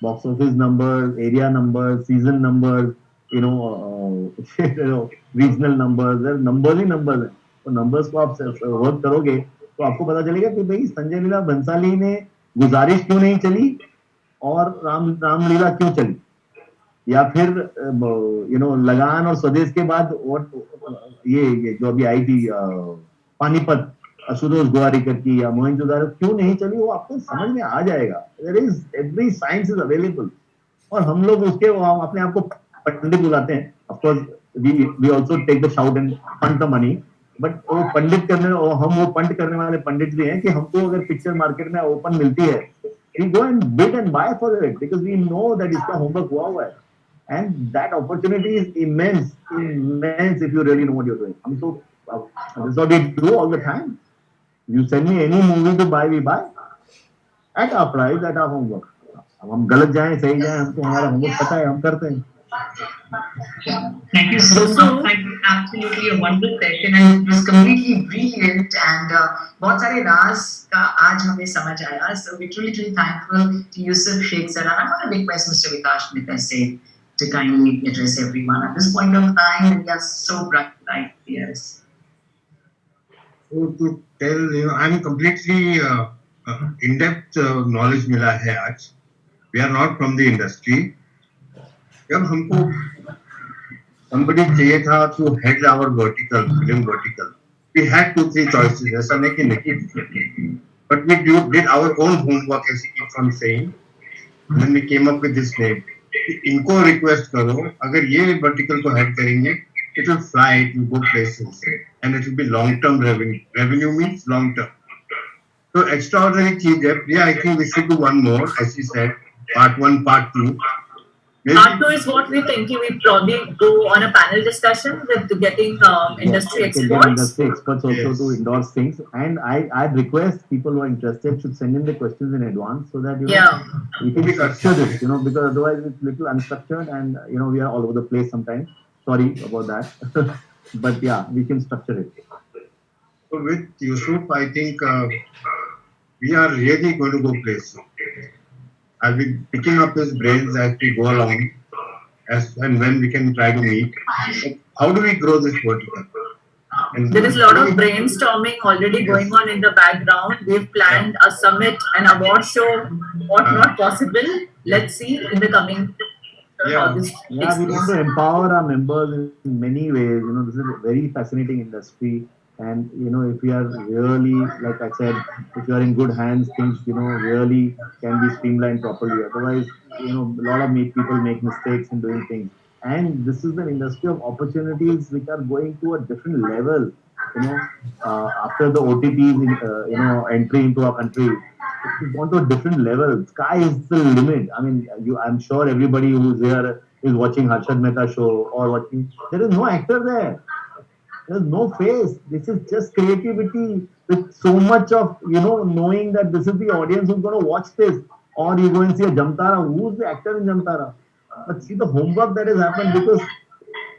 box office numbers, area numbers, season numbers, regional numbers. There are numbers he numbers हैं। तो numbers को आप work करोगे तो आपको पता चलेगा कि भाई संजय लीला बंसाली ने गुजारिश क्यों नहीं चली और रामलीला क्यों चली, या फिर लगान और स्वदेश के बाद ये जो अभी आई थी पानीपत, आशुतोष गोवारिकर की, या मोहनजोदारो क्यों नहीं चली, वो आपको समझ में आ जाएगा। There is every science is available. और हम लोग उसके अपने आप को पंडित बुलाते हैं। Of course we also take the shout and fund the money, but वो पंडित करने हम वो पंड करने वाले पंडित भी हैं कि हमको अगर पिक्चर मार्केट में ओपन मिलती है, we go and bid and buy for it because we know that इसका होमवर्क हुआ है। And that opportunity is immense, immense if you really know what you're doing. This is what we do all the time. You send me any movie to buy, we buy at our price, at our homework. अब हम गलत जाएं सही जाएं, हमको हमारा homework पता है, हम करते हैं। Thank you so much. Thank you. Absolutely a wonderful session and it was completely brilliant and बहुत सारे राज का आज हमें समझ आया. So we're truly thankful to Yusuf Sheikh sir. And I want to request Mr. Vikash Mittal to kindly address everyone at this point of time. We are so bright ideas. So to tell, I'm completely in-depth knowledge मिला है आज. We are not from the industry. जब हमको somebody चाहिए था to head our film vertical, we had 2-3 choices. ऐसा नहीं कि नहीं, but we did our own homework, as he keeps on saying. And then we came up with this name. इनको request करो, अगर ये vertical को head करेंगे, it will fly, it will go places, and it will be long-term revenue. Revenue means long-term. So extraordinary चीज है. Yeah, I think we should do one more, as he said, part 1, part 2. Maybe Part 2 is what we're thinking. We probably go on a panel discussion with getting industry experts. Industry experts also Yes. to endorse things. And I'd request people who are interested should send in the questions in advance so that we can structure this, because otherwise it's little unstructured and we are all over the place sometimes. Sorry about that. But yeah, we can structure it. So with Yusuf, I think we are really going to go places. I'll be picking up his brains as we go along, as and when we can try to meet. How do we grow this vertical? And There is a lot of brainstorming already going on in the background. We've planned a summit, an award show, not possible. Let's see in the coming how this Yeah, takes we want place. to empower our members in many ways. This is a very fascinating industry. And, if we are really, like I said, if you are in good hands, things, really can be streamlined properly. Otherwise, a lot of people make mistakes in doing things. And this is an industry of opportunities which are going to a different level. After the OTT's, entry into our country, it's gone to a different level. Sky is the limit. I mean, I'm sure everybody who's here is watching Harshad Mehta show or watching. There is no actor there. There's no face. This is just creativity with so much of, knowing that this is the audience who's going to watch this. Or you go and see a Jamtara. Who's the actor in Jamtara? But see the homework that has happened because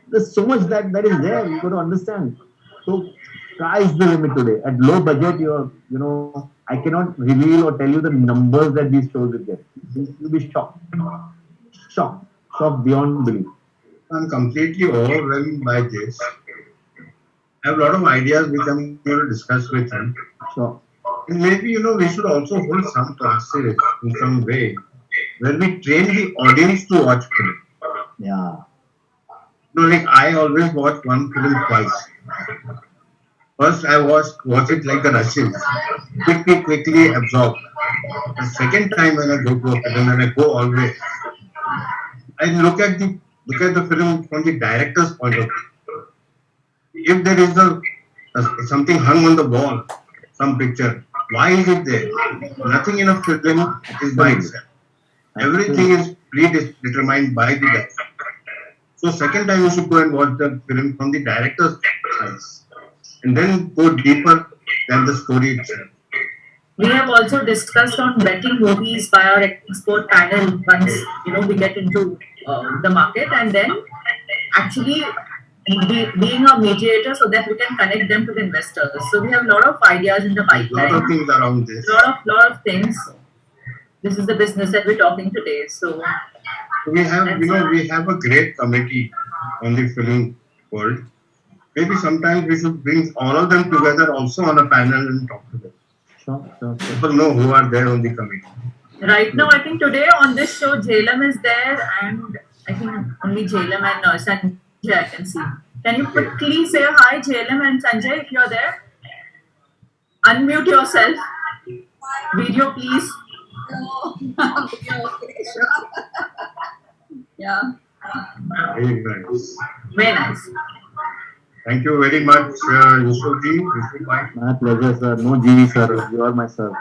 there's so much that is there. You got to understand. So sky's the limit today. At low budget, I cannot reveal or tell you the numbers that these shows will get. You'll be shocked beyond belief. I'm completely overwhelmed by this. I have a lot of ideas which I'm going to discuss with him. Sure. And maybe, we should also hold some classes in some way where we train the audience to watch film. Yeah. Like I always watch one film twice. First, I watch it like the Russians, quickly absorb. The second time when I go to a film and I go all the way, I look at the film from the director's point of view. If there is something hung on the wall, some picture, why is it there? Nothing in a film is by itself. Everything is predetermined by the director. So second time you should go and watch the film from the director's eyes, and then go deeper than the story itself. We have also discussed on betting movies by our expert panel once we get into the market, and then actually being a mediator so that we can connect them to the investors. So we have a lot of ideas in the A lot pipeline. of things around this. Lot of things. This is the business that we're talking today. So We have a great committee on the film world. Maybe sometimes we should bring all of them together also on a panel and talk to them. Sure. People know who are there on the committee. right now, I think today on this show, Jailam is there, and I think only Jailam and Sanjay I can see. Can you quickly say hi, Jailam and Sanjay, if you're there? Unmute yourself. Video, please. Okay, sure. Yeah. Very nice. Very nice. Thank you very much, Yusufji. Yusuf bhai. My pleasure, sir. No GV, sir. You are my sir.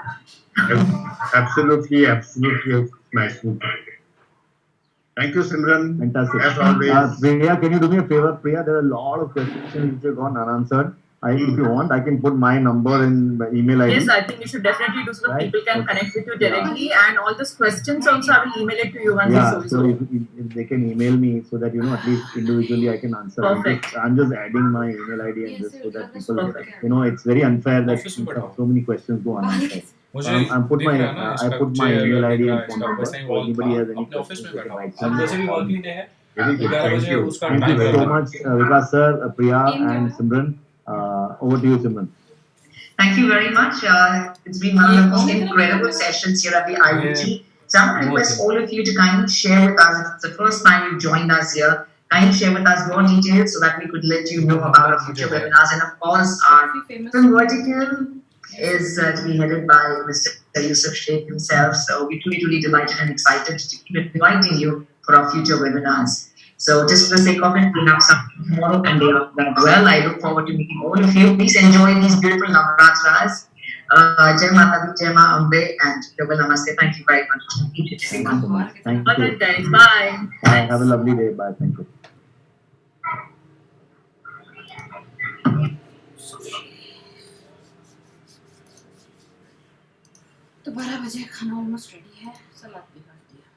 Absolutely smashing. Thank you, Simran. Fantastic. As always. Priya, can you do me a favor? Priya, there are a lot of questions which have gone unanswered. If you want, I can put my number and my email ID. Yes, I think you should definitely do so that Right. people can Okay. connect with you directly. And all these questions also, I will email it to you once Yeah, this so is if they can email me so that at least individually I can answer. Perfect. I'm just adding my email ID and just so that people, Perfect. it's very unfair that Office में बैठा so many questions go unanswered. मुझे I put दिख my रहा है ना, I इसका put my मुझे email ID दिख रहा and है, phone इसका number. वैसे ही So wall anybody था, has any अपने ऑफिस questions, में they can बैठा write हूँ। अब वैसे भी me. वर्किंग डे है, Very good. 11 Thank बजे you. उसका Thank टाइम you so है। much, Vikas sir, Priya and Simran. Over to you, Simran. Thank you very much. It's been one of the most incredible sessions here at the IoT. So I want to request all of you to kindly share with us, if it's the first time you've joined us here, kindly share with us your details so that we could let you know about our future webinars. And of course, our film vertical is to be headed by Mr. Yusuf Sheikh himself. So we're truly delighted and excited to keep inviting you for our future webinars. So just for the sake of it, we have some tomorrow and day after that. Well, I look forward to meeting all of you. Please enjoy these beautiful Navaratras. Jai Mata Di, Jai Ma Ambe, and double namaste. Thank you very much. Each and every one. So much. Thank All you. right, guys. Bye. Bye. Have a lovely day. Bye. Thank you. तो 12 बजे खाना almost ready है, सलाद भी काट दिया।